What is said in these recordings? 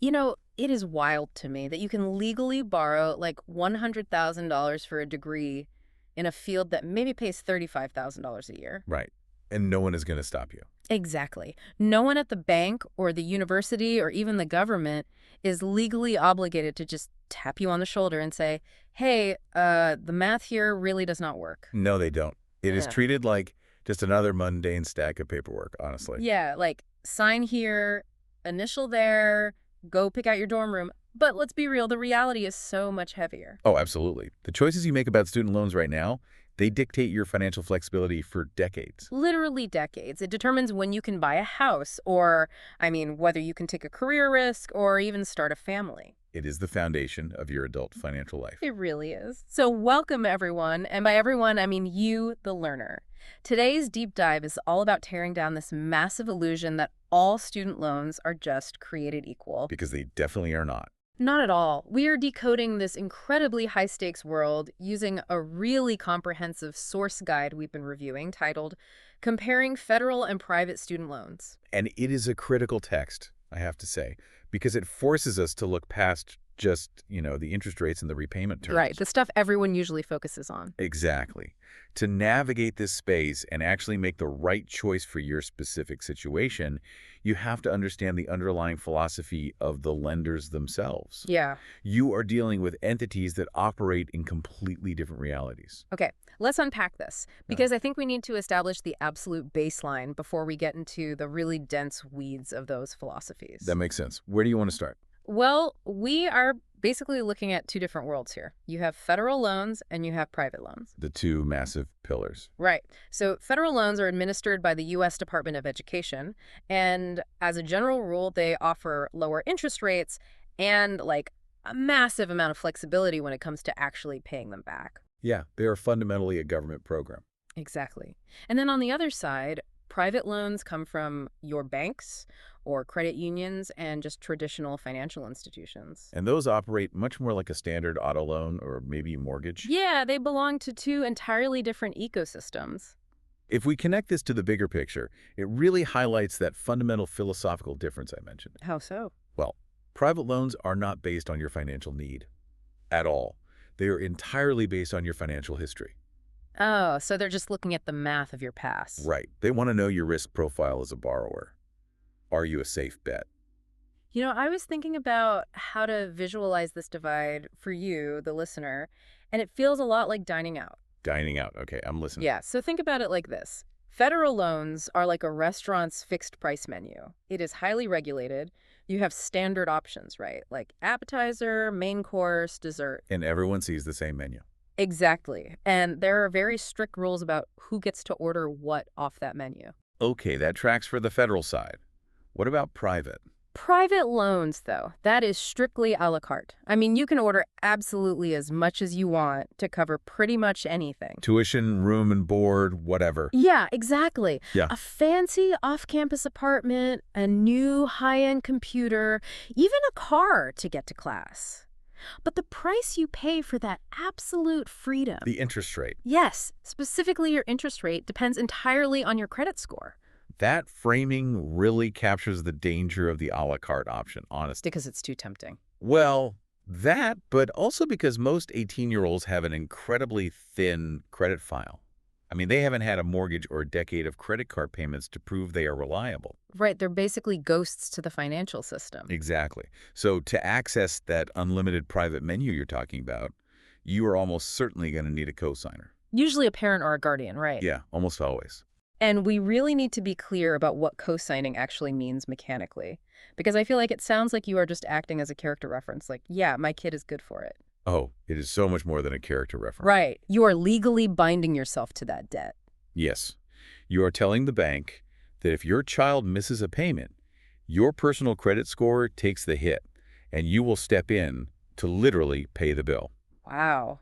It is wild to me that you can legally borrow like $100,000 for a degree in a field that maybe pays $35,000 a year. Right. And no one is going to stop you. Exactly. No one at the bank or the university or even the government is legally obligated to just tap you on the shoulder and say, hey, the math here really does not work. No, they don't. It is Yeah. treated like just another mundane stack of paperwork, honestly. Yeah, like sign here, initial there, go pick out your dorm room. But let's be real, the reality is so much heavier. Oh, absolutely. The choices you make about student loans right now, they dictate your financial flexibility for decades. Literally decades. It determines when you can buy a house or, whether you can take a career risk or even start a family. It is the foundation of your adult financial life. It really is. So welcome, everyone. And by everyone, I mean you, the learner. Today's deep dive is all about tearing down this massive illusion that all student loans are just created equal. Because they definitely are not. Not at all. We are decoding this incredibly high-stakes world using a really comprehensive source guide we've been reviewing titled Comparing Federal and Private Student Loans. And it is a critical text, I have to say, because it forces us to look past just, the interest rates and the repayment terms. Right, the stuff everyone usually focuses on. Exactly. To navigate this space and actually make the right choice for your specific situation, you have to understand the underlying philosophy of the lenders themselves. Yeah. You are dealing with entities that operate in completely different realities. Okay, let's unpack this, because I think we need to establish the absolute baseline before we get into the really dense weeds of those philosophies. That makes sense. Where do you want to start? Well, we are basically looking at two different worlds here. You have federal loans and you have private loans. The two massive pillars. Right. So federal loans are administered by the U.S. Department of Education, and as a general rule, they offer lower interest rates and like a massive amount of flexibility when it comes to actually paying them back. Yeah, they are fundamentally a government program. Exactly. And then on the other side, private loans come from your banks or credit unions and just traditional financial institutions. And those operate much more like a standard auto loan or maybe mortgage. Yeah, they belong to two entirely different ecosystems. If we connect this to the bigger picture, it really highlights that fundamental philosophical difference I mentioned. How so? Well, private loans are not based on your financial need at all. They are entirely based on your financial history. Oh, so they're just looking at the math of your past. Right. They want to know your risk profile as a borrower. Are you a safe bet? I was thinking about how to visualize this divide for you, the listener, and it feels a lot like dining out. Dining out. Okay, I'm listening. Yeah, so think about it like this. Federal loans are like a restaurant's fixed price menu. It is highly regulated. You have standard options, right? Like appetizer, main course, dessert. And everyone sees the same menu. Exactly. And there are very strict rules about who gets to order what off that menu. Okay, that tracks for the federal side. What about private? Private loans, though, that is strictly a la carte. You can order absolutely as much as you want to cover pretty much anything. Tuition, room and board, whatever. Yeah, exactly. Yeah. A fancy off-campus apartment, a new high-end computer, even a car to get to class. But the price you pay for that absolute freedom. The interest rate. Yes, specifically your interest rate depends entirely on your credit score. That framing really captures the danger of the a la carte option, honestly. Because it's too tempting. Well, that, but also because most 18-year-olds have an incredibly thin credit file. They haven't had a mortgage or a decade of credit card payments to prove they are reliable. Right, they're basically ghosts to the financial system. Exactly. So to access that unlimited private menu you're talking about, you are almost certainly going to need a cosigner. Usually a parent or a guardian, right? Yeah, almost always. And we really need to be clear about what co-signing actually means mechanically. Because I feel like it sounds like you are just acting as a character reference. Like, yeah, my kid is good for it. Oh, it is so much more than a character reference. Right. You are legally binding yourself to that debt. Yes. You are telling the bank that if your child misses a payment, your personal credit score takes the hit, and you will step in to literally pay the bill. Wow.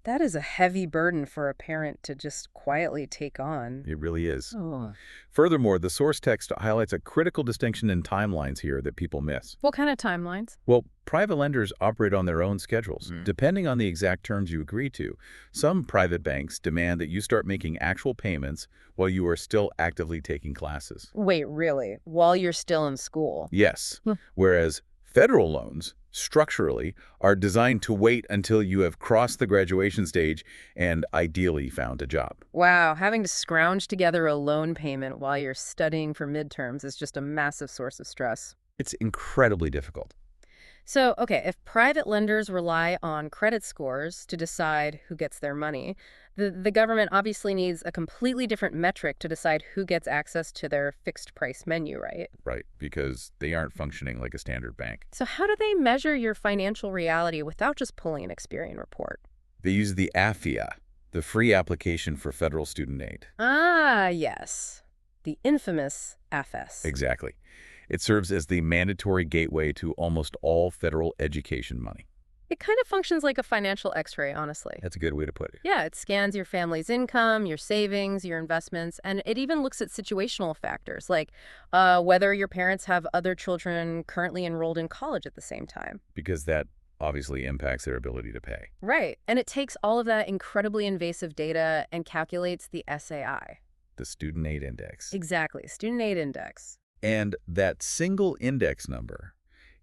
That is a heavy burden for a parent to just quietly take on. It really is. Oh. Furthermore, the source text highlights a critical distinction in timelines here that people miss. What kind of timelines? Well, private lenders operate on their own schedules, depending on the exact terms you agree to. Some private banks demand that you start making actual payments while you are still actively taking classes. Wait, really? While you're still in school? Yes, whereas Federal loans, structurally, are designed to wait until you have crossed the graduation stage and ideally found a job. Wow, having to scrounge together a loan payment while you're studying for midterms is just a massive source of stress. It's incredibly difficult. So, okay, if private lenders rely on credit scores to decide who gets their money, the government obviously needs a completely different metric to decide who gets access to their fixed price menu, right? Right, because they aren't functioning like a standard bank. So, how do they measure your financial reality without just pulling an Experian report? They use the AFIA, the free application for federal student aid. Ah, yes. The infamous FS. Exactly. It serves as the mandatory gateway to almost all federal education money. It kind of functions like a financial x-ray, honestly. That's a good way to put it. Yeah, it scans your family's income, your savings, your investments, and it even looks at situational factors like whether your parents have other children currently enrolled in college at the same time. Because that obviously impacts their ability to pay. Right, and it takes all of that incredibly invasive data and calculates the SAI. The Student Aid Index. Exactly, Student Aid Index. And that single index number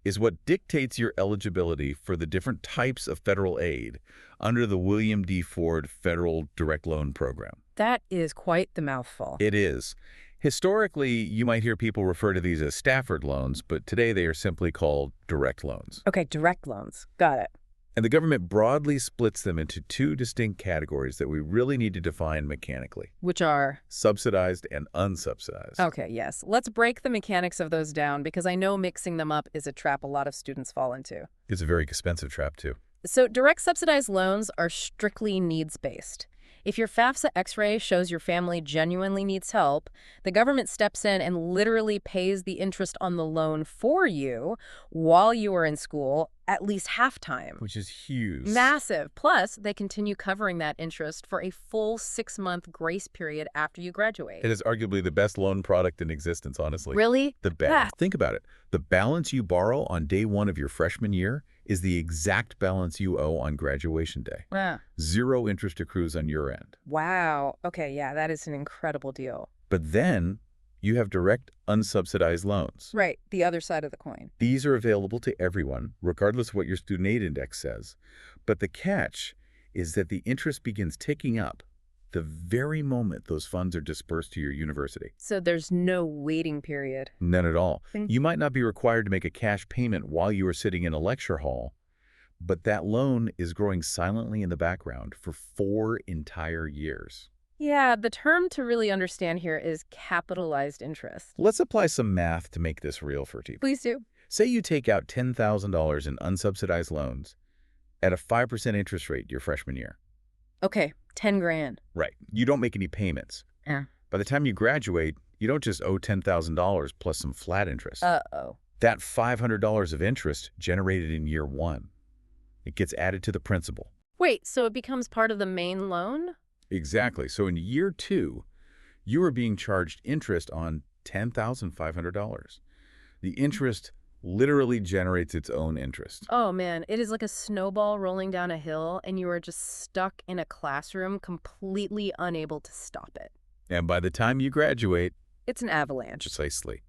is what dictates your eligibility for the different types of federal aid under the William D. Ford Federal Direct Loan Program. That is quite the mouthful. It is. Historically, you might hear people refer to these as Stafford loans, but today they are simply called direct loans. Okay, direct loans. Got it. And the government broadly splits them into two distinct categories that we really need to define mechanically: Which are? subsidized and unsubsidized. Okay, yes. Let's break the mechanics of those down because I know mixing them up is a trap a lot of students fall into. It's a very expensive trap, too. So direct subsidized loans are strictly needs-based. If your FAFSA x-ray shows your family genuinely needs help, the government steps in and literally pays the interest on the loan for you while you are in school at least half time. Which is huge. Massive. Plus, they continue covering that interest for a full 6-month grace period after you graduate. It is arguably the best loan product in existence, honestly. Really? The best. Think about it. The balance you borrow on day one of your freshman year is the exact balance you owe on graduation day. Yeah. Zero interest accrues on your end. Wow. Okay, yeah, that is an incredible deal. But then you have direct unsubsidized loans. Right, the other side of the coin. These are available to everyone, regardless of what your student aid index says. But the catch is that the interest begins ticking up the very moment those funds are dispersed to your university. So there's no waiting period. None at all. You might not be required to make a cash payment while you are sitting in a lecture hall, but that loan is growing silently in the background for 4 entire years. Yeah, the term to really understand here is capitalized interest. Let's apply some math to make this real for you. Please do. Say you take out $10,000 in unsubsidized loans at a 5% interest rate your freshman year. Okay, 10 grand. Right. You don't make any payments. Yeah. By the time you graduate, you don't just owe $10,000 plus some flat interest. Uh-oh. That $500 of interest generated in year one, it gets added to the principal. Wait, so it becomes part of the main loan? Exactly. So in year two, you are being charged interest on $10,500. The interest literally generates its own interest. Oh man, it is like a snowball rolling down a hill and you are just stuck in a classroom completely unable to stop it. And by the time you graduate, It's an avalanche. precisely.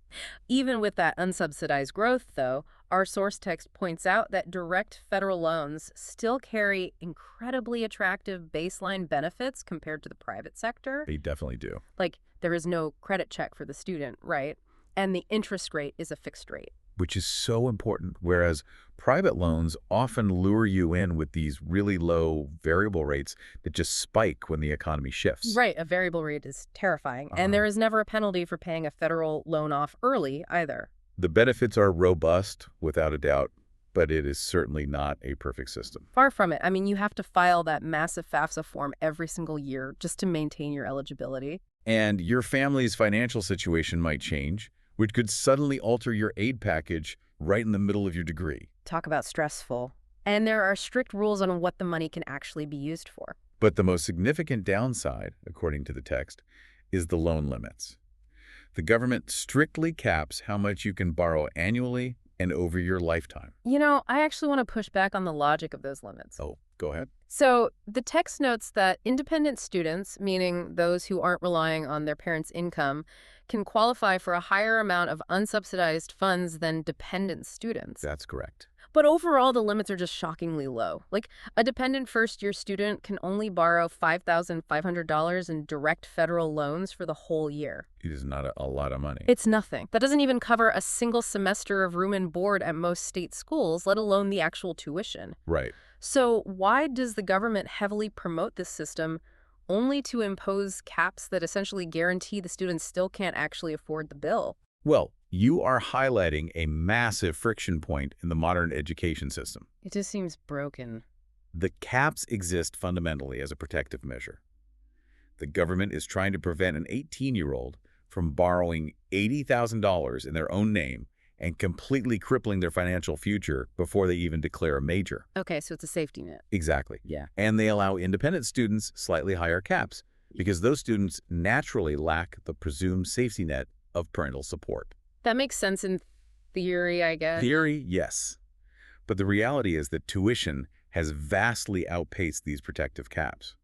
Even with that unsubsidized growth, though, our source text points out that direct federal loans still carry incredibly attractive baseline benefits compared to the private sector. They definitely do. Like, there is no credit check for the student, right? And the interest rate is a fixed rate. Which is so important, whereas private loans often lure you in with these really low variable rates that just spike when the economy shifts. Right, a variable rate is terrifying. And there is never a penalty for paying a federal loan off early either. The benefits are robust, without a doubt, but it is certainly not a perfect system. Far from it. I mean, you have to file that massive FAFSA form every single year just to maintain your eligibility. And your family's financial situation might change, which could suddenly alter your aid package right in the middle of your degree. Talk about stressful. And there are strict rules on what the money can actually be used for. But the most significant downside, according to the text, is the loan limits. The government strictly caps how much you can borrow annually and over your lifetime. You know, I actually want to push back on the logic of those limits. Oh, Go ahead. So the text notes that independent students, meaning those who aren't relying on their parents' income, can qualify for a higher amount of unsubsidized funds than dependent students. That's correct. But overall, the limits are just shockingly low. Like, a dependent first-year student can only borrow $5,500 in direct federal loans for the whole year. It is not a lot of money. It's nothing. That doesn't even cover a single semester of room and board at most state schools, let alone the actual tuition. Right. So why does the government heavily promote this system only to impose caps that essentially guarantee the students still can't actually afford the bill? Well, you are highlighting a massive friction point in the modern education system. It just seems broken. The caps exist fundamentally as a protective measure. The government is trying to prevent an 18-year-old from borrowing $80,000 in their own name and completely crippling their financial future before they even declare a major. Okay, so it's a safety net. Exactly. Yeah. And they allow independent students slightly higher caps because those students naturally lack the presumed safety net of parental support. That makes sense in theory, I guess. Theory, yes. But the reality is that tuition has vastly outpaced these protective caps.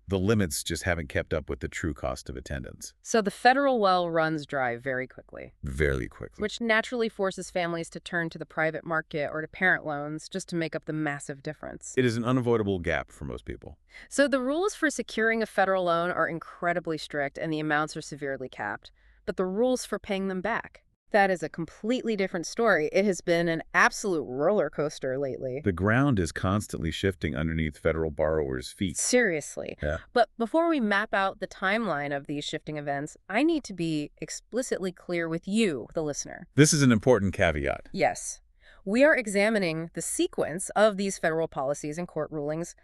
The limits just haven't kept up with the true cost of attendance. So the federal well runs dry very quickly, Very quickly. which naturally forces families to turn to the private market or to parent loans just to make up the massive difference. It is an unavoidable gap for most people. So the rules for securing a federal loan are incredibly strict and the amounts are severely capped. But the rules for paying them back, that is a completely different story. It has been an absolute roller coaster lately. The ground is constantly shifting underneath federal borrowers' feet. Seriously. Yeah. But before we map out the timeline of these shifting events, I need to be explicitly clear with you, the listener. This is an important caveat. Yes, we are examining the sequence of these federal policies and court rulings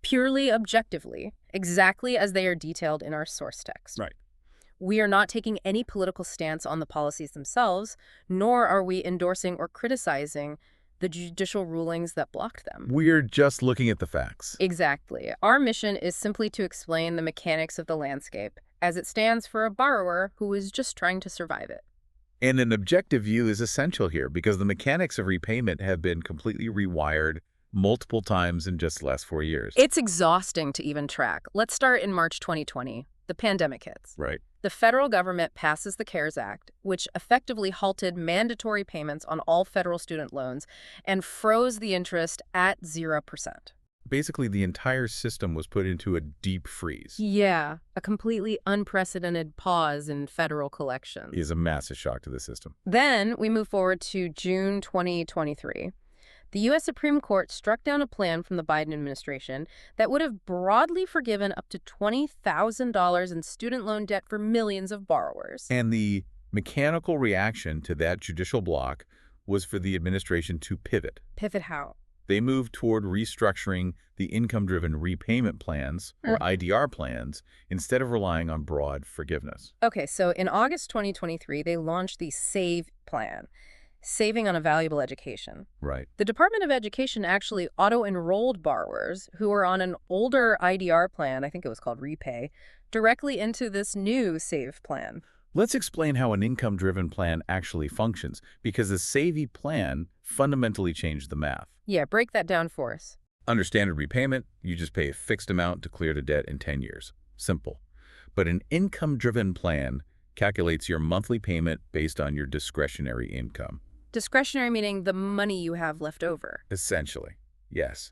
purely objectively, exactly as they are detailed in our source text. Right. We are not taking any political stance on the policies themselves, nor are we endorsing or criticizing the judicial rulings that blocked them. We're just looking at the facts. Exactly. Our mission is simply to explain the mechanics of the landscape as it stands for a borrower who is just trying to survive it. And an objective view is essential here because the mechanics of repayment have been completely rewired multiple times in just the last 4 years. It's exhausting to even track. Let's start in March 2020. The pandemic hits. Right. The federal government passes the CARES Act, which effectively halted mandatory payments on all federal student loans and froze the interest at 0%. Basically, the entire system was put into a deep freeze. Yeah, a completely unprecedented pause in federal collections. Is a massive shock to the system. Then we move forward to June 2023. The U.S. Supreme Court struck down a plan from the Biden administration that would have broadly forgiven up to $20,000 in student loan debt for millions of borrowers. And the mechanical reaction to that judicial block was for the administration to pivot. Pivot how? They moved toward restructuring the income-driven repayment plans, or IDR plans, instead of relying on broad forgiveness. Okay, so in August 2023, they launched the SAVE plan, Saving on a Valuable Education. Right. The Department of Education actually auto-enrolled borrowers who were on an older IDR plan, I think it was called Repay, directly into this new SAVE plan. Let's explain how an income-driven plan actually functions, because the SAVE plan fundamentally changed the math. Yeah, break that down for us. Under standard repayment, you just pay a fixed amount to clear the debt in 10 years. Simple. But an income-driven plan calculates your monthly payment based on your discretionary income. Discretionary meaning the money you have left over. Essentially, yes.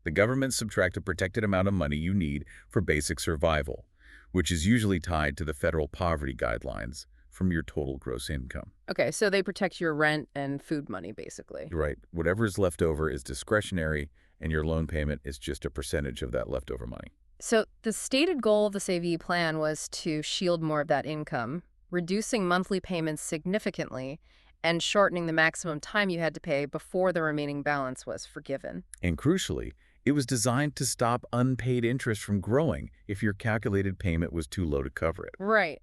The government subtracts a protected amount of money you need for basic survival, which is usually tied to the federal poverty guidelines from your total gross income. Okay, so they protect your rent and food money, basically. Right. Whatever is left over is discretionary, and your loan payment is just a percentage of that leftover money. So the stated goal of the SAVE plan was to shield more of that income, reducing monthly payments significantly, and shortening the maximum time you had to pay before the remaining balance was forgiven. And crucially, it was designed to stop unpaid interest from growing if your calculated payment was too low to cover it. Right.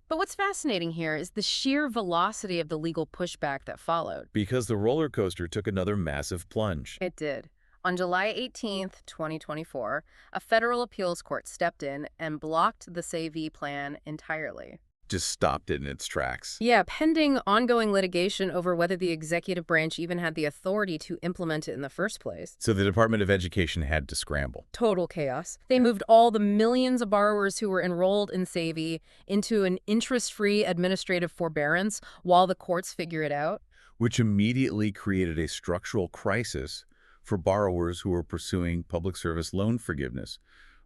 But what's fascinating here is the sheer velocity of the legal pushback that followed. Because the roller coaster took another massive plunge. It did. On July 18th, 2024, a federal appeals court stepped in and blocked the SAVE plan entirely. just stopped it in its tracks. Yeah, pending ongoing litigation over whether the executive branch even had the authority to implement it in the first place. So the Department of Education had to scramble. Total chaos. They moved all the millions of borrowers who were enrolled in Savvy into an interest-free administrative forbearance while the courts figure it out. Which immediately created a structural crisis for borrowers who were pursuing public service loan forgiveness,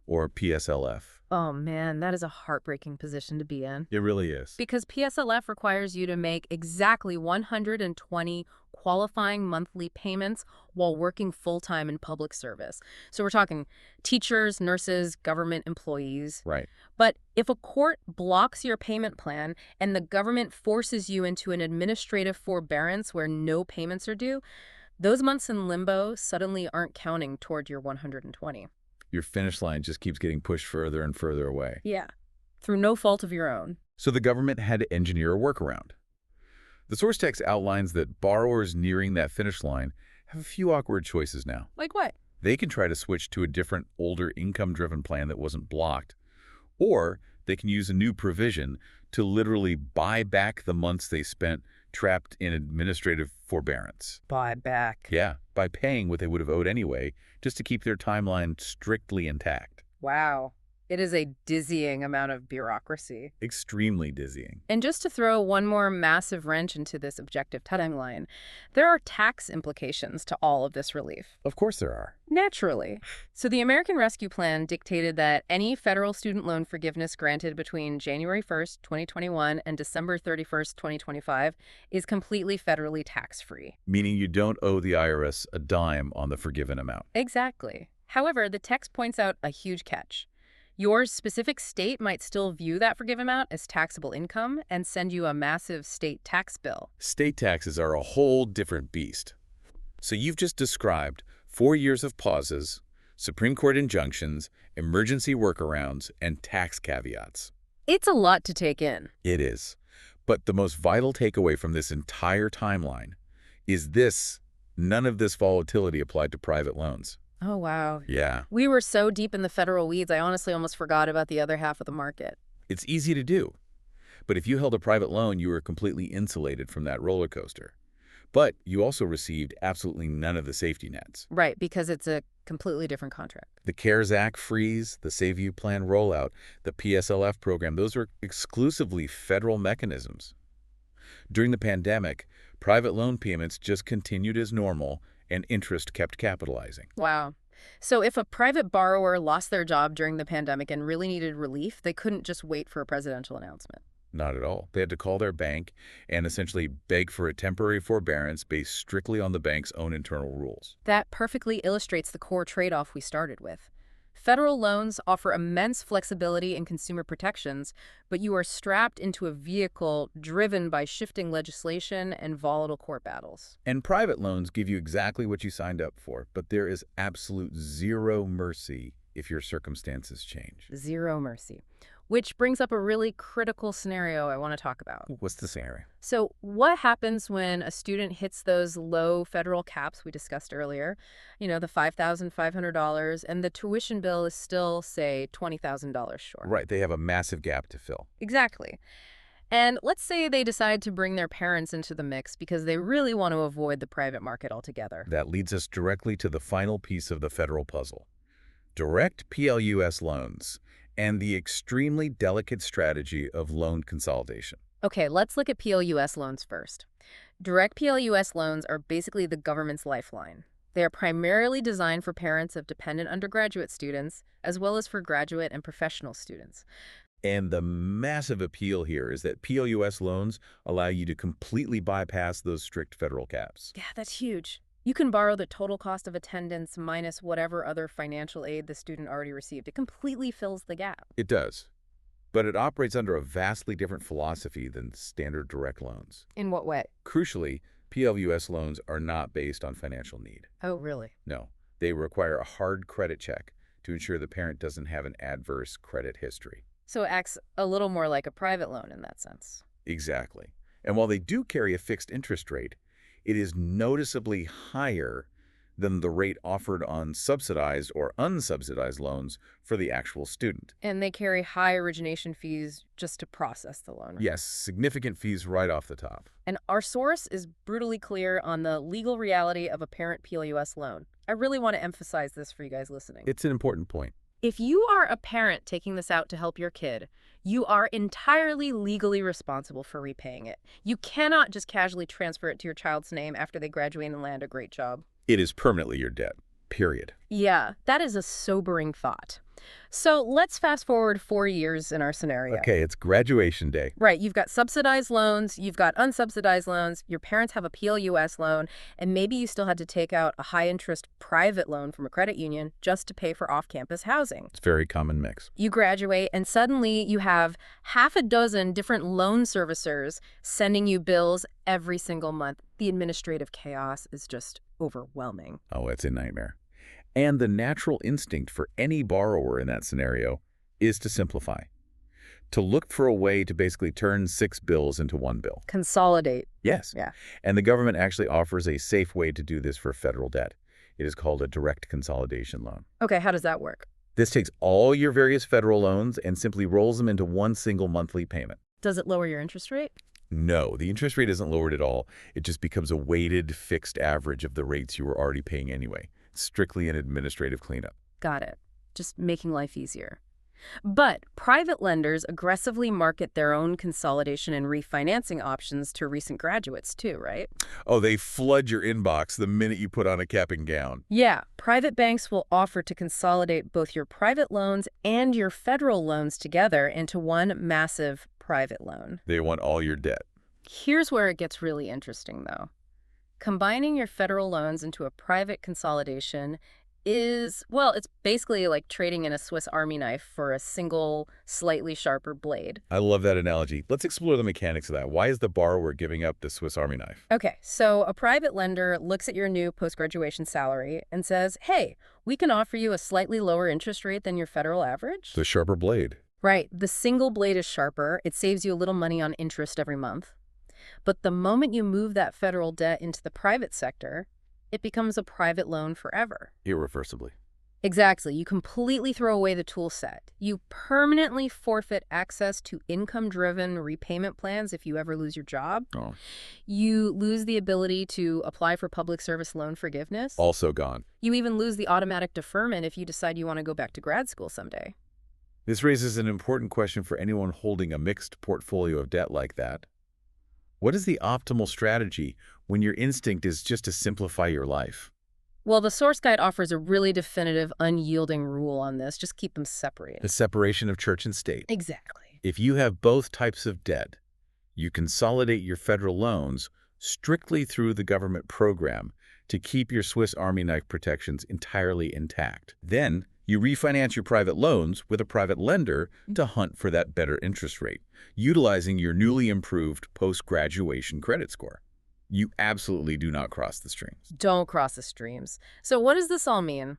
or PSLF. Oh man, that is a heartbreaking position to be in. It really is. Because PSLF requires you to make exactly 120 qualifying monthly payments while working full-time in public service. So we're talking teachers, nurses, government employees. Right. But if a court blocks your payment plan and the government forces you into an administrative forbearance where no payments are due, those months in limbo suddenly aren't counting toward your 120. Your finish line just keeps getting pushed further and further away. Yeah, through no fault of your own. So the government had to engineer a workaround. The source text outlines that borrowers nearing that finish line have a few awkward choices now. Like what? They can try to switch to a different, older income-driven plan that wasn't blocked, or they can use a new provision to literally buy back the months they spent trapped in administrative forbearance. Buy back. Yeah, by paying what they would have owed anyway, just to keep their timeline strictly intact. Wow. It is a dizzying amount of bureaucracy. Extremely dizzying. And just to throw one more massive wrench into this objective timeline, there are tax implications to all of this relief. Of course there are. Naturally. So the American Rescue Plan dictated that any federal student loan forgiveness granted between January 1st, 2021 and December 31st, 2025 is completely federally tax-free. Meaning you don't owe the IRS a dime on the forgiven amount. Exactly. However, the text points out a huge catch. Your specific state might still view that forgiven amount as taxable income and send you a massive state tax bill. State taxes are a whole different beast. So you've just described 4 years of pauses, Supreme Court injunctions, emergency workarounds, and tax caveats. It's a lot to take in. It is. But the most vital takeaway from this entire timeline is this: none of this volatility applied to private loans. Oh, wow. Yeah. We were so deep in the federal weeds, I honestly almost forgot about the other half of the market. It's easy to do. But if you held a private loan, you were completely insulated from that roller coaster. But you also received absolutely none of the safety nets. Right, because it's a completely different contract. The CARES Act freeze, the Save You Plan rollout, the PSLF program, those are exclusively federal mechanisms. During the pandemic, private loan payments just continued as normal, and interest kept capitalizing. Wow. So if a private borrower lost their job during the pandemic and really needed relief, they couldn't just wait for a presidential announcement. Not at all. They had to call their bank and essentially beg for a temporary forbearance based strictly on the bank's own internal rules. That perfectly illustrates the core trade-off we started with. Federal loans offer immense flexibility and consumer protections, but you are strapped into a vehicle driven by shifting legislation and volatile court battles. And private loans give you exactly what you signed up for, but there is absolute zero mercy if your circumstances change. Zero mercy. Which brings up a really critical scenario I want to talk about. What's the scenario? So what happens when a student hits those low federal caps we discussed earlier, the $5,500, and the tuition bill is still, say, $20,000 short? Right, they have a massive gap to fill. Exactly. And let's say they decide to bring their parents into the mix because they really want to avoid the private market altogether. That leads us directly to the final piece of the federal puzzle: direct PLUS loans and the extremely delicate strategy of loan consolidation. Okay, let's look at PLUS loans first. Direct PLUS loans are basically the government's lifeline. They are primarily designed for parents of dependent undergraduate students, as well as for graduate and professional students. And the massive appeal here is that PLUS loans allow you to completely bypass those strict federal caps. Yeah, that's huge. You can borrow the total cost of attendance minus whatever other financial aid the student already received. It completely fills the gap. It does. But it operates under a vastly different philosophy than standard direct loans. In what way? Crucially, PLUS loans are not based on financial need. Oh, really? No, they require a hard credit check to ensure the parent doesn't have an adverse credit history. So it acts a little more like a private loan in that sense. Exactly. And while they do carry a fixed interest rate, it is noticeably higher than the rate offered on subsidized or unsubsidized loans for the actual student. And they carry high origination fees just to process the loan. Yes, significant fees right off the top. And our source is brutally clear on the legal reality of a parent PLUS loan. I really want to emphasize this for you guys listening. It's an important point. If you are a parent taking this out to help your kid, you are entirely legally responsible for repaying it. You cannot just casually transfer it to your child's name after they graduate and land a great job. It is permanently your debt, period. Yeah, that is a sobering thought. So let's fast forward 4 years in our scenario. Okay, it's graduation day. Right, you've got subsidized loans, you've got unsubsidized loans, your parents have a PLUS loan, and maybe you still had to take out a high-interest private loan from a credit union just to pay for off-campus housing. It's a very common mix. You graduate, and suddenly you have half a dozen different loan servicers sending you bills every single month. The administrative chaos is just overwhelming. Oh, it's a nightmare. And the natural instinct for any borrower in that scenario is to simplify, to look for a way to basically turn 6 bills into 1 bill. Consolidate. Yes. Yeah. And the government actually offers a safe way to do this for federal debt. It is called a direct consolidation loan. Okay, how does that work? This takes all your various federal loans and simply rolls them into one single monthly payment. Does it lower your interest rate? No, the interest rate isn't lowered at all. It just becomes a weighted fixed average of the rates you were already paying anyway. Strictly an administrative cleanup. Got it. Just making life easier. But private lenders aggressively market their own consolidation and refinancing options to recent graduates too, right? Oh, they flood your inbox the minute you put on a cap and gown. Yeah, private banks will offer to consolidate both your private loans and your federal loans together into one massive private loan. They want all your debt. Here's where it gets really interesting, though. Combining your federal loans into a private consolidation is, well, it's basically like trading in a Swiss Army knife for a single, slightly sharper blade. I love that analogy. Let's explore the mechanics of that. Why is the borrower giving up the Swiss Army knife? Okay, so a private lender looks at your new post-graduation salary and says, hey, we can offer you a slightly lower interest rate than your federal average. The sharper blade. Right, the single blade is sharper. It saves you a little money on interest every month. But the moment you move that federal debt into the private sector, it becomes a private loan forever. Irreversibly. Exactly. You completely throw away the tool set. You permanently forfeit access to income-driven repayment plans if you ever lose your job. Oh. You lose the ability to apply for public service loan forgiveness. Also gone. You even lose the automatic deferment if you decide you want to go back to grad school someday. This raises an important question for anyone holding a mixed portfolio of debt like that. What is the optimal strategy when your instinct is just to simplify your life? Well, the source guide offers a really definitive, unyielding rule on this. Just keep them separated. The separation of church and state. Exactly. If you have both types of debt, you consolidate your federal loans strictly through the government program to keep your Swiss Army knife protections entirely intact. Then you refinance your private loans with a private lender to hunt for that better interest rate, utilizing your newly improved post-graduation credit score. You absolutely do not cross the streams. Don't cross the streams. So what does this all mean?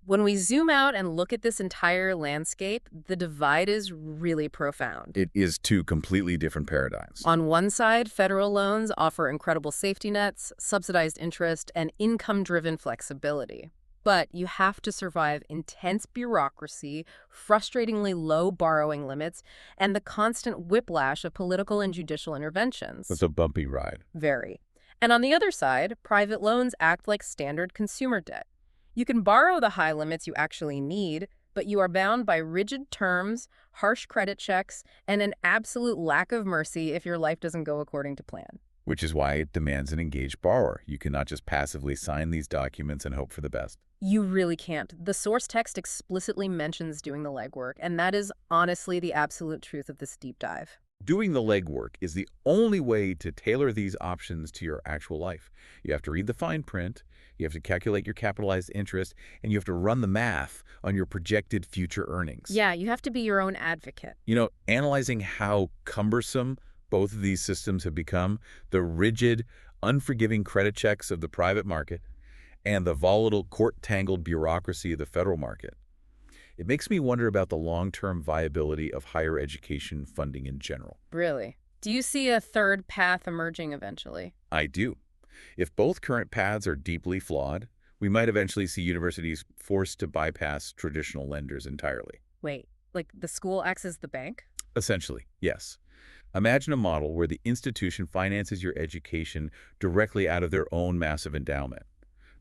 When we zoom out and look at this entire landscape, the divide is really profound. It is two completely different paradigms. On one side, federal loans offer incredible safety nets, subsidized interest, and income-driven flexibility. But you have to survive intense bureaucracy, frustratingly low borrowing limits, and the constant whiplash of political and judicial interventions. It's a bumpy ride. Very. And on the other side, private loans act like standard consumer debt. You can borrow the high limits you actually need, but you are bound by rigid terms, harsh credit checks, and an absolute lack of mercy if your life doesn't go according to plan. Which is why it demands an engaged borrower. You cannot just passively sign these documents and hope for the best. You really can't. The source text explicitly mentions doing the legwork, and that is honestly the absolute truth of this deep dive. Doing the legwork is the only way to tailor these options to your actual life. You have to read the fine print, you have to calculate your capitalized interest, and you have to run the math on your projected future earnings. Yeah, you have to be your own advocate. You know, analyzing how cumbersome both of these systems have become, the rigid, unforgiving credit checks of the private market, and the volatile, court-tangled bureaucracy of the federal market. It makes me wonder about the long-term viability of higher education funding in general. Really? Do you see a third path emerging eventually? I do. If both current paths are deeply flawed, We might eventually see universities forced to bypass traditional lenders entirely. Wait, like the school acts as the bank? Essentially, yes. Imagine a model where the institution finances your education directly out of their own massive endowment,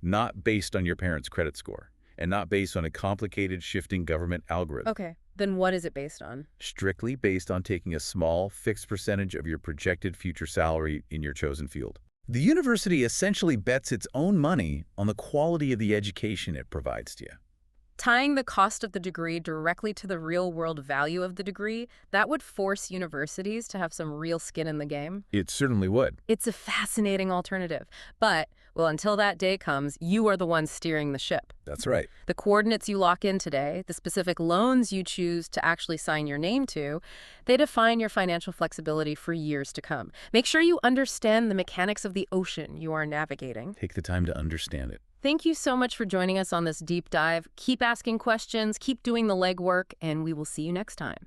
not based on your parents' credit score, and not based on a complicated shifting government algorithm. Okay, then what is it based on? Strictly based on taking a small, fixed percentage of your projected future salary in your chosen field. The university essentially bets its own money on the quality of the education it provides to you. Tying the cost of the degree directly to the real-world value of the degree, that would force universities to have some real skin in the game. It certainly would. It's a fascinating alternative. But, well, until that day comes, you are the one steering the ship. That's right. The coordinates you lock in today, the specific loans you choose to actually sign your name to, they define your financial flexibility for years to come. Make sure you understand the mechanics of the ocean you are navigating. Take the time to understand it. Thank you so much for joining us on this deep dive. Keep asking questions, keep doing the legwork, and we will see you next time.